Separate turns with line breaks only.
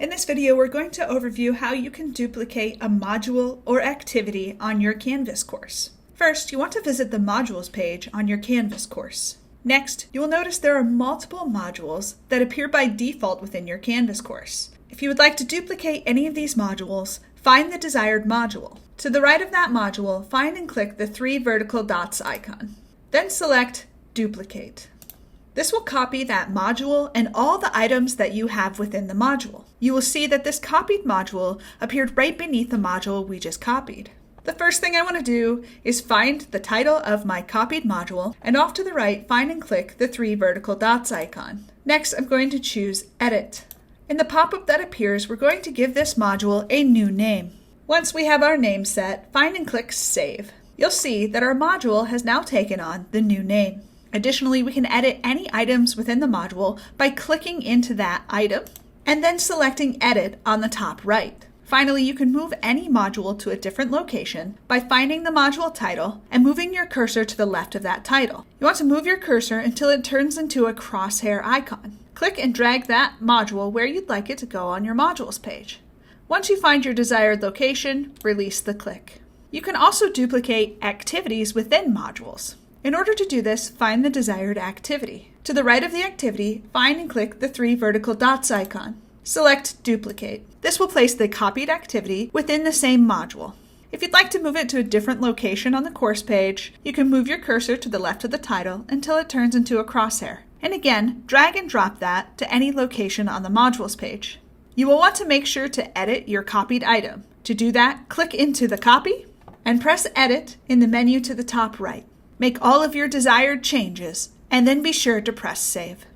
In this video, we're going to overview how you can duplicate a module or activity on your Canvas course. First, you want to visit the Modules page on your Canvas course. Next, you will notice there are multiple modules that appear by default within your Canvas course. If you would like to duplicate any of these modules, find the desired module. To the right of that module, find and click the 3 vertical dots icon. Then select Duplicate. This will copy that module and all the items that you have within the module. You will see that this copied module appeared right beneath the module we just copied. The first thing I want to do is find the title of my copied module, and off to the right, find and click the 3 vertical dots icon. Next, I'm going to choose Edit. In the pop-up that appears, we're going to give this module a new name. Once we have our name set, find and click Save. You'll see that our module has now taken on the new name. Additionally, we can edit any items within the module by clicking into that item and then selecting Edit on the top right. Finally, you can move any module to a different location by finding the module title and moving your cursor to the left of that title. You want to move your cursor until it turns into a crosshair icon. Click and drag that module where you'd like it to go on your modules page. Once you find your desired location, release the click. You can also duplicate activities within modules. In order to do this, find the desired activity. To the right of the activity, find and click the 3 vertical dots icon. Select Duplicate. This will place the copied activity within the same module. If you'd like to move it to a different location on the course page, you can move your cursor to the left of the title until it turns into a crosshair. And again, drag and drop that to any location on the modules page. You will want to make sure to edit your copied item. To do that, click into the copy and press Edit in the menu to the top right. Make all of your desired changes, and then be sure to press Save.